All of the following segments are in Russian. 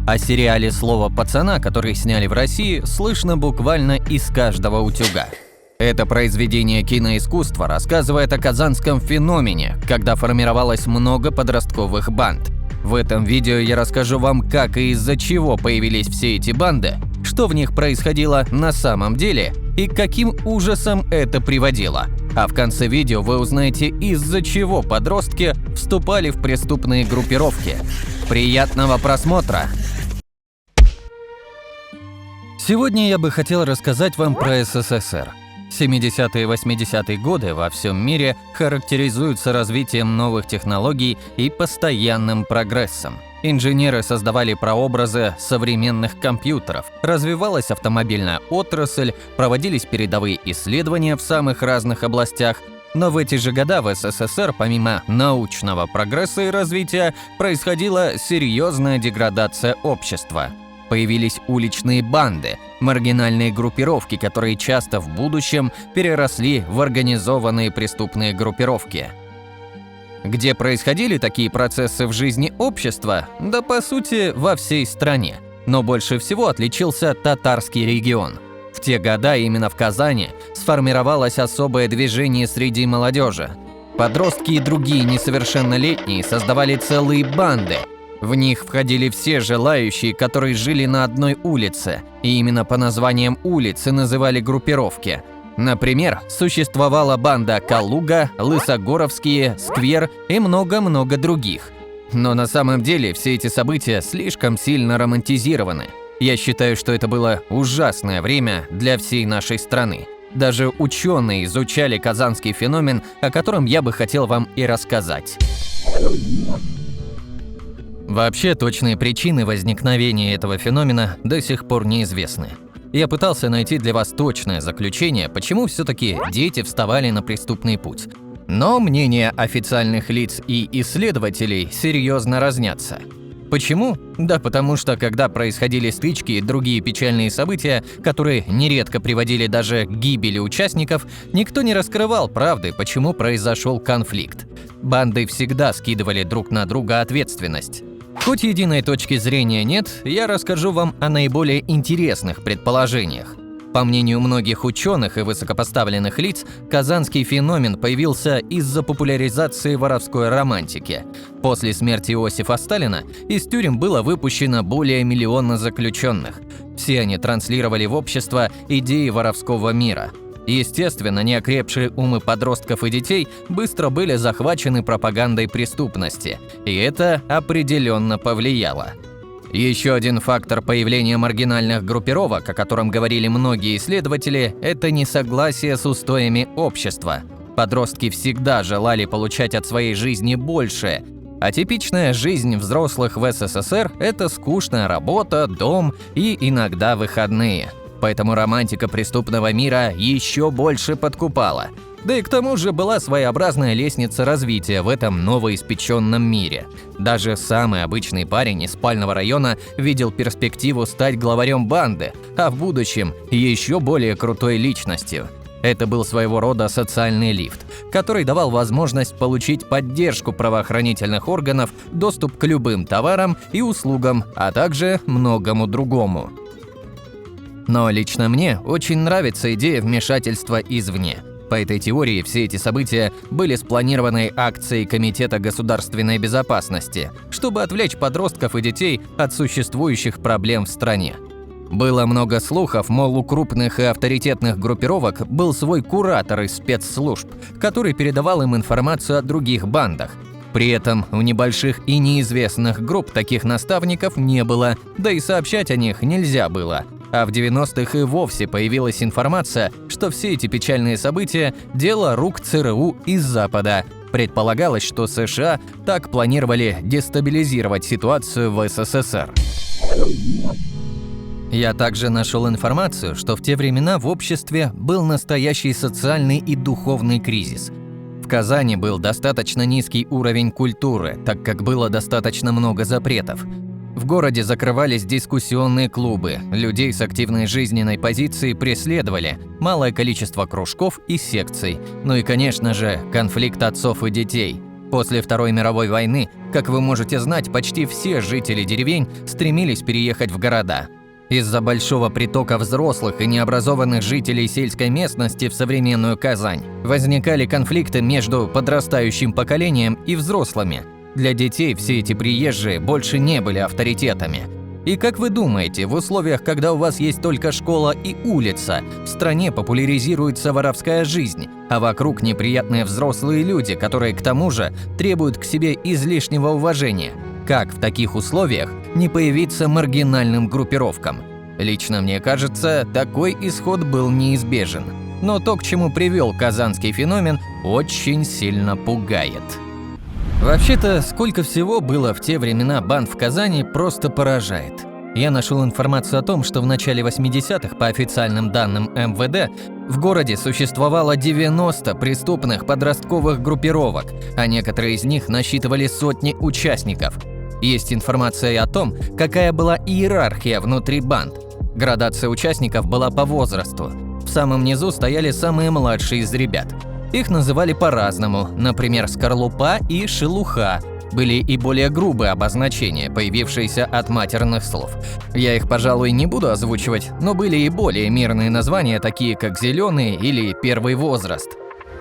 О сериале «Слово пацана», который сняли в России, слышно буквально из каждого утюга. Это произведение киноискусства рассказывает о казанском феномене, когда формировалось много подростковых банд. В этом видео я расскажу вам, как и из-за чего появились все эти банды, что в них происходило на самом деле и к каким ужасам это приводило. А в конце видео вы узнаете, из-за чего подростки вступали в преступные группировки. Приятного просмотра! Сегодня я бы хотел рассказать вам про СССР. 70-е и 80-е годы во всем мире характеризуются развитием новых технологий и постоянным прогрессом. Инженеры создавали прообразы современных компьютеров, развивалась автомобильная отрасль, проводились передовые исследования в самых разных областях. Но в эти же годы в СССР, помимо научного прогресса и развития, происходила серьезная деградация общества. Появились уличные банды, маргинальные группировки, которые часто в будущем переросли в организованные преступные группировки. Где происходили такие процессы в жизни общества? Да по сути во всей стране. Но больше всего отличился татарский регион. В те годы именно в Казани сформировалось особое движение среди молодежи. Подростки и другие несовершеннолетние создавали целые банды. В них входили все желающие, которые жили на одной улице, и именно по названиям улицы называли группировки. Например, существовала банда Калуга, Лысогоровские, Сквер и много-много других. Но на самом деле все эти события слишком сильно романтизированы. Я считаю, что это было ужасное время для всей нашей страны. Даже ученые изучали казанский феномен, о котором я бы хотел вам и рассказать. Вообще, точные причины возникновения этого феномена до сих пор неизвестны. Я пытался найти для вас точное заключение, почему все-таки дети вставали на преступный путь. Но мнения официальных лиц и исследователей серьезно разнятся. Почему? Да потому что, когда происходили стычки и другие печальные события, которые нередко приводили даже к гибели участников, никто не раскрывал правды, почему произошел конфликт. Банды всегда скидывали друг на друга ответственность. Хоть единой точки зрения нет, я расскажу вам о наиболее интересных предположениях. По мнению многих ученых и высокопоставленных лиц, казанский феномен появился из-за популяризации воровской романтики. После смерти Иосифа Сталина из тюрем было выпущено более миллиона заключенных. Все они транслировали в общество идеи воровского мира. Естественно, неокрепшие умы подростков и детей быстро были захвачены пропагандой преступности, и это определенно повлияло. Еще один фактор появления маргинальных группировок, о котором говорили многие исследователи, это несогласие с устоями общества. Подростки всегда желали получать от своей жизни большее, а типичная жизнь взрослых в СССР – это скучная работа, дом и иногда выходные. Поэтому романтика преступного мира еще больше подкупала. Да и к тому же была своеобразная лестница развития в этом новоиспеченном мире. Даже самый обычный парень из спального района видел перспективу стать главарем банды, а в будущем еще более крутой личностью. Это был своего рода социальный лифт, который давал возможность получить поддержку правоохранительных органов, доступ к любым товарам и услугам, а также многому другому. Но лично мне очень нравится идея вмешательства извне. По этой теории все эти события были спланированы акцией Комитета государственной безопасности, чтобы отвлечь подростков и детей от существующих проблем в стране. Было много слухов, мол, у крупных и авторитетных группировок был свой куратор из спецслужб, который передавал им информацию о других бандах. При этом у небольших и неизвестных групп таких наставников не было, да и сообщать о них нельзя было. А в 90-х и вовсе появилась информация, что все эти печальные события – дело рук ЦРУ из Запада. Предполагалось, что США так планировали дестабилизировать ситуацию в СССР. Я также нашел информацию, что в те времена в обществе был настоящий социальный и духовный кризис. В Казани был достаточно низкий уровень культуры, так как было достаточно много запретов. В городе закрывались дискуссионные клубы, людей с активной жизненной позицией преследовали, малое количество кружков и секций, ну и, конечно же, конфликт отцов и детей. После Второй мировой войны, как вы можете знать, почти все жители деревень стремились переехать в города. Из-за большого притока взрослых и необразованных жителей сельской местности в современную Казань возникали конфликты между подрастающим поколением и взрослыми. Для детей все эти приезжие больше не были авторитетами. И как вы думаете, в условиях, когда у вас есть только школа и улица, в стране популяризируется воровская жизнь, а вокруг неприятные взрослые люди, которые к тому же требуют к себе излишнего уважения? Как в таких условиях не появиться маргинальным группировкам? Лично мне кажется, такой исход был неизбежен. Но то, к чему привел казанский феномен, очень сильно пугает. Вообще-то, сколько всего было в те времена банд в Казани, просто поражает. Я нашел информацию о том, что в начале 80-х, по официальным данным МВД, в городе существовало 90 преступных подростковых группировок, а некоторые из них насчитывали сотни участников. Есть информация и о том, какая была иерархия внутри банд. Градация участников была по возрасту. В самом низу стояли самые младшие из ребят. Их называли по-разному, например, скорлупа и шелуха. Были и более грубые обозначения, появившиеся от матерных слов. Я их, пожалуй, не буду озвучивать, но были и более мирные названия, такие как «зеленый» или «первый возраст».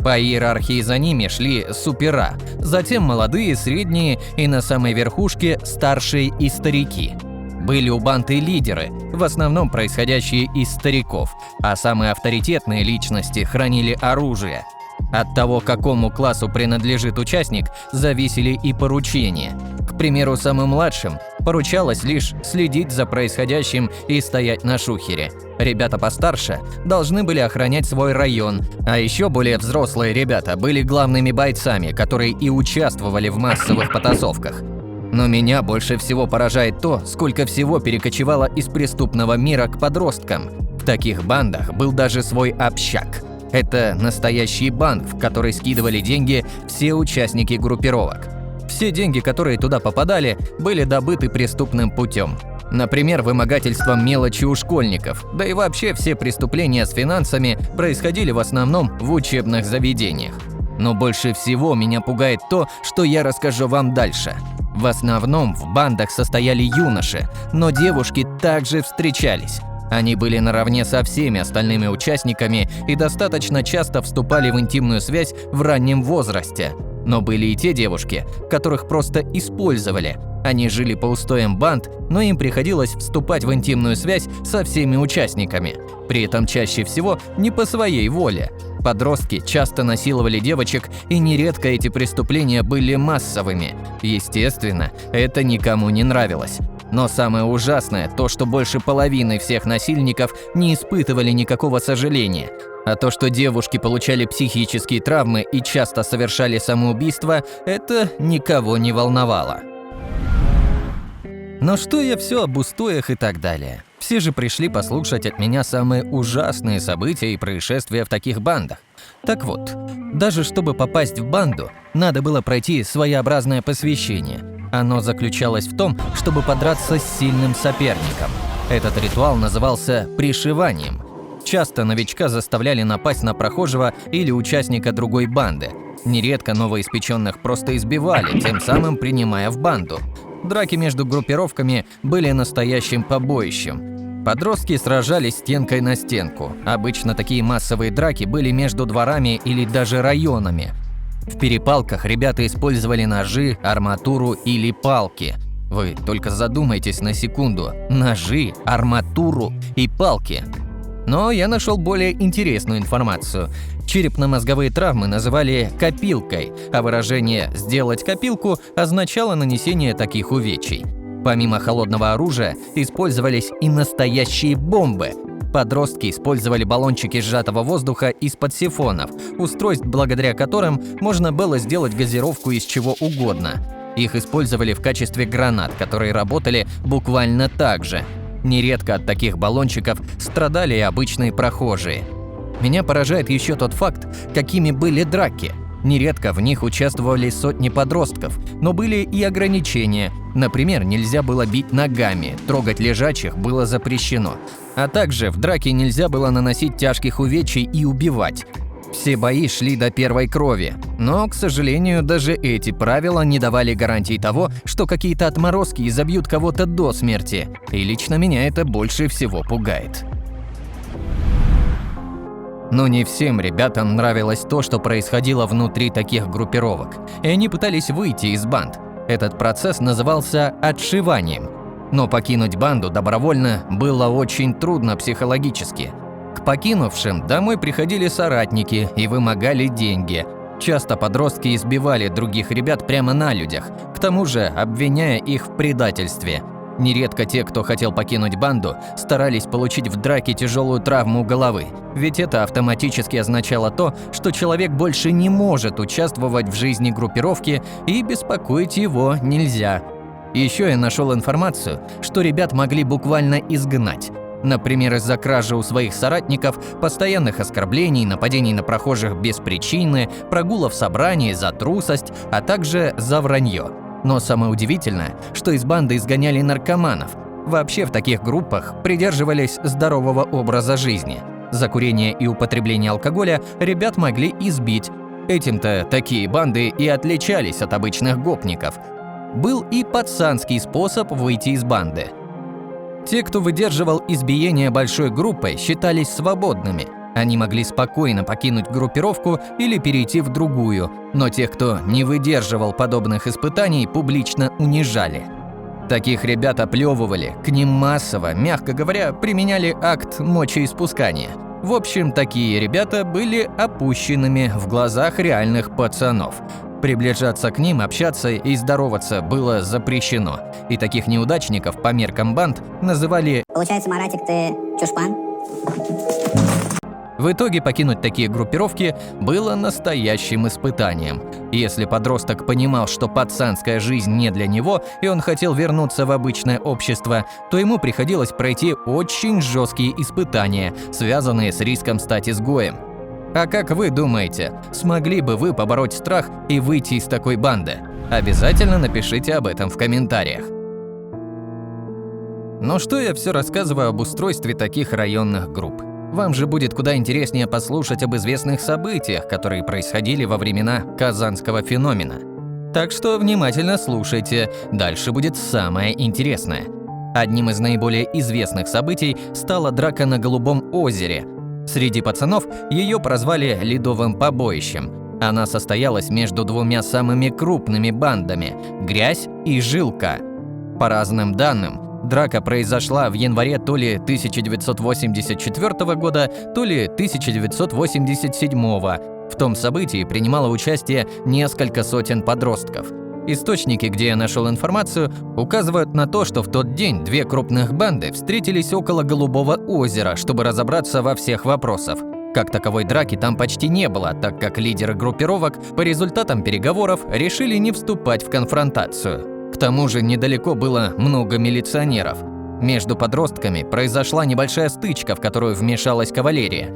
По иерархии за ними шли супера, затем молодые, средние и на самой верхушке старшие и старики. Были у банд и лидеры, в основном происходящие из стариков, а самые авторитетные личности хранили оружие. От того, к какому классу принадлежит участник, зависели и поручения. К примеру, самым младшим поручалось лишь следить за происходящим и стоять на шухере. Ребята постарше должны были охранять свой район, а еще более взрослые ребята были главными бойцами, которые и участвовали в массовых потасовках. Но меня больше всего поражает то, сколько всего перекочевало из преступного мира к подросткам. В таких бандах был даже свой общак. Это настоящий банк, в который скидывали деньги все участники группировок. Все деньги, которые туда попадали, были добыты преступным путем. Например, вымогательством мелочи у школьников, да и вообще все преступления с финансами происходили в основном в учебных заведениях. Но больше всего меня пугает то, что я расскажу вам дальше. В основном в бандах состояли юноши, но девушки также встречались. Они были наравне со всеми остальными участниками и достаточно часто вступали в интимную связь в раннем возрасте. Но были и те девушки, которых просто использовали. Они жили по устоям банд, но им приходилось вступать в интимную связь со всеми участниками. При этом чаще всего не по своей воле. Подростки часто насиловали девочек, и нередко эти преступления были массовыми. Естественно, это никому не нравилось. Но самое ужасное – то, что больше половины всех насильников не испытывали никакого сожаления. А то, что девушки получали психические травмы и часто совершали самоубийство, это никого не волновало. Но что я все об устоях и так далее? Все же пришли послушать от меня самые ужасные события и происшествия в таких бандах. Так вот, даже чтобы попасть в банду, надо было пройти своеобразное посвящение. Оно заключалось в том, чтобы подраться с сильным соперником. Этот ритуал назывался пришиванием. Часто новичка заставляли напасть на прохожего или участника другой банды. Нередко новоиспеченных просто избивали, тем самым принимая в банду. Драки между группировками были настоящим побоищем. Подростки сражались стенкой на стенку. Обычно такие массовые драки были между дворами или даже районами. В перепалках ребята использовали ножи, арматуру или палки. Вы только задумайтесь на секунду. Ножи, арматуру и палки. Но я нашел более интересную информацию. Черепно-мозговые травмы называли копилкой, а выражение «сделать копилку» означало нанесение таких увечий. Помимо холодного оружия использовались и настоящие бомбы. Подростки использовали баллончики сжатого воздуха из-под сифонов, устройств, благодаря которым можно было сделать газировку из чего угодно. Их использовали в качестве гранат, которые работали буквально так же. Нередко от таких баллончиков страдали и обычные прохожие. Меня поражает еще тот факт, какими были драки. Нередко в них участвовали сотни подростков, но были и ограничения. Например, нельзя было бить ногами, трогать лежачих было запрещено. А также в драке нельзя было наносить тяжких увечий и убивать. Все бои шли до первой крови, но, к сожалению, даже эти правила не давали гарантий того, что какие-то отморозки изобьют кого-то до смерти, и лично меня это больше всего пугает. Но не всем ребятам нравилось то, что происходило внутри таких группировок, и они пытались выйти из банд. Этот процесс назывался отшиванием. Но покинуть банду добровольно было очень трудно психологически. К покинувшим домой приходили соратники и вымогали деньги. Часто подростки избивали других ребят прямо на людях, к тому же обвиняя их в предательстве. Нередко те, кто хотел покинуть банду, старались получить в драке тяжелую травму головы, ведь это автоматически означало то, что человек больше не может участвовать в жизни группировки и беспокоить его нельзя. Еще я нашел информацию, что ребят могли буквально изгнать. Например, из-за кражи у своих соратников, постоянных оскорблений, нападений на прохожих без причины, прогулов в собрании за трусость, а также за вранье. Но самое удивительное, что из банды изгоняли наркоманов. Вообще в таких группах придерживались здорового образа жизни. За курение и употребление алкоголя ребят могли избить. Этим-то такие банды и отличались от обычных гопников. Был и пацанский способ выйти из банды. Те, кто выдерживал избиение большой группой, считались свободными. Они могли спокойно покинуть группировку или перейти в другую, но тех, кто не выдерживал подобных испытаний, публично унижали. Таких ребят оплевывали, к ним массово, мягко говоря, применяли акт мочеиспускания. В общем, такие ребята были опущенными в глазах реальных пацанов. Приближаться к ним, общаться и здороваться было запрещено. И таких неудачников по меркам банд называли «Получается, Маратик, ты чушпан?» В итоге покинуть такие группировки было настоящим испытанием. Если подросток понимал, что пацанская жизнь не для него, и он хотел вернуться в обычное общество, то ему приходилось пройти очень жесткие испытания, связанные с риском стать изгоем. А как вы думаете, смогли бы вы побороть страх и выйти из такой банды? Обязательно напишите об этом в комментариях. Но что я все рассказываю об устройстве таких районных групп? Вам же будет куда интереснее послушать об известных событиях, которые происходили во времена Казанского феномена. Так что внимательно слушайте, дальше будет самое интересное. Одним из наиболее известных событий стала драка на Голубом озере. Среди пацанов ее прозвали «Ледовым побоищем». Она состоялась между двумя самыми крупными бандами – «Грязь» и «Жилка». По разным данным, драка произошла в январе то ли 1984 года, то ли 1987. В том событии принимало участие несколько сотен подростков. Источники, где я нашел информацию, указывают на то, что в тот день две крупных банды встретились около Голубого озера, чтобы разобраться во всех вопросах. Как таковой драки там почти не было, так как лидеры группировок по результатам переговоров решили не вступать в конфронтацию. К тому же недалеко было много милиционеров. Между подростками произошла небольшая стычка, в которую вмешалась кавалерия.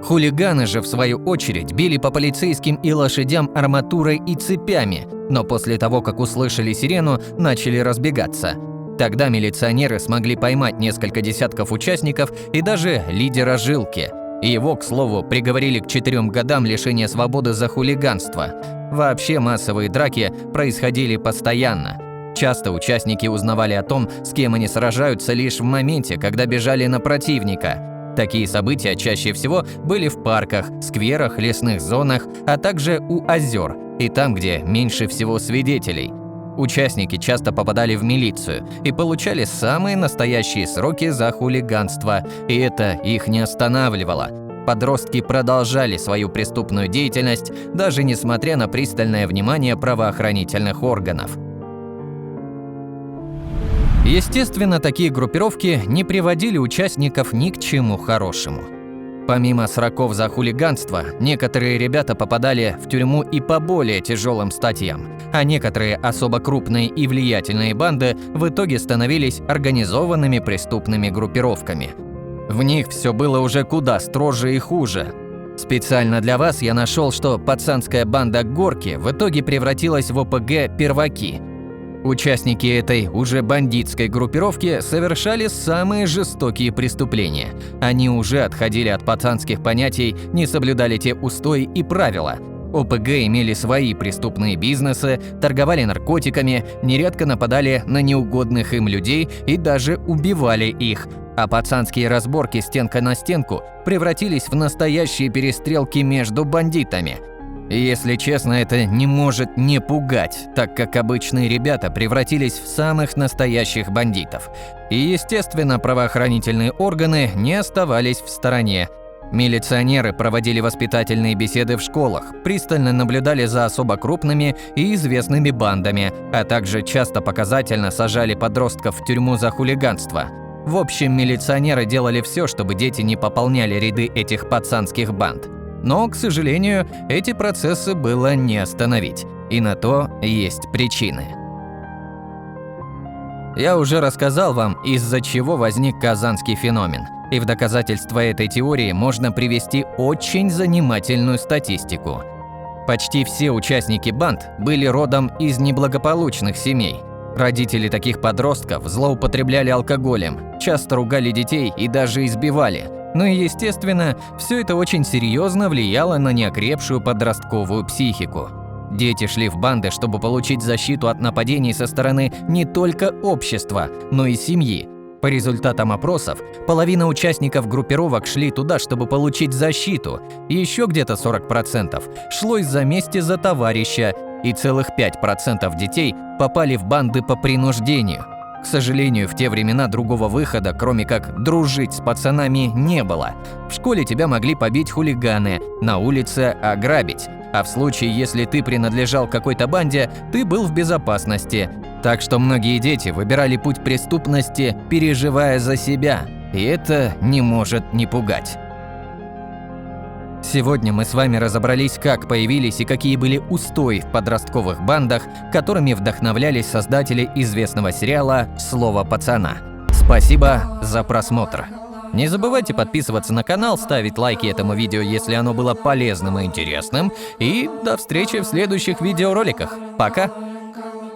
Хулиганы же, в свою очередь, били по полицейским и лошадям арматурой и цепями, но после того, как услышали сирену, начали разбегаться. Тогда милиционеры смогли поймать несколько десятков участников и даже лидера Жилки. И его, к слову, приговорили к 4 годам лишения свободы за хулиганство. Вообще массовые драки происходили постоянно. Часто участники узнавали о том, с кем они сражаются, лишь в моменте, когда бежали на противника. Такие события чаще всего были в парках, скверах, лесных зонах, а также у озер и там, где меньше всего свидетелей. Участники часто попадали в милицию и получали самые настоящие сроки за хулиганство, и это их не останавливало. Подростки продолжали свою преступную деятельность, даже несмотря на пристальное внимание правоохранительных органов. Естественно, такие группировки не приводили участников ни к чему хорошему. Помимо сроков за хулиганство, некоторые ребята попадали в тюрьму и по более тяжелым статьям, а некоторые особо крупные и влиятельные банды в итоге становились организованными преступными группировками. В них все было уже куда строже и хуже. Специально для вас я нашел, что пацанская банда Горки в итоге превратилась в ОПГ «Перваки». Участники этой уже бандитской группировки совершали самые жестокие преступления. Они уже отходили от пацанских понятий, не соблюдали те устои и правила. ОПГ имели свои преступные бизнесы, торговали наркотиками, нередко нападали на неугодных им людей и даже убивали их. А пацанские разборки стенка на стенку превратились в настоящие перестрелки между бандитами. И если честно, это не может не пугать, так как обычные ребята превратились в самых настоящих бандитов. И, естественно, правоохранительные органы не оставались в стороне. Милиционеры проводили воспитательные беседы в школах, пристально наблюдали за особо крупными и известными бандами, а также часто показательно сажали подростков в тюрьму за хулиганство. В общем, милиционеры делали все, чтобы дети не пополняли ряды этих пацанских банд. Но, к сожалению, эти процессы было не остановить, и на то есть причины. Я уже рассказал вам, из-за чего возник казанский феномен, и в доказательство этой теории можно привести очень занимательную статистику. Почти все участники банд были родом из неблагополучных семей. Родители таких подростков злоупотребляли алкоголем, часто ругали детей и даже избивали. Ну и, естественно, все это очень серьезно влияло на неокрепшую подростковую психику. Дети шли в банды, чтобы получить защиту от нападений со стороны не только общества, но и семьи. По результатам опросов, половина участников группировок шли туда, чтобы получить защиту, и еще где-то 40% шло из-за мести за товарища, и целых 5% детей попали в банды по принуждению. К сожалению, в те времена другого выхода, кроме как дружить с пацанами, не было. В школе тебя могли побить хулиганы, на улице ограбить. А в случае, если ты принадлежал какой-то банде, ты был в безопасности. Так что многие дети выбирали путь преступности, переживая за себя. И это не может не пугать. Сегодня мы с вами разобрались, как появились и какие были устои в подростковых бандах, которыми вдохновлялись создатели известного сериала «Слово пацана». Спасибо за просмотр. Не забывайте подписываться на канал, ставить лайки этому видео, если оно было полезным и интересным. И до встречи в следующих видеороликах. Пока!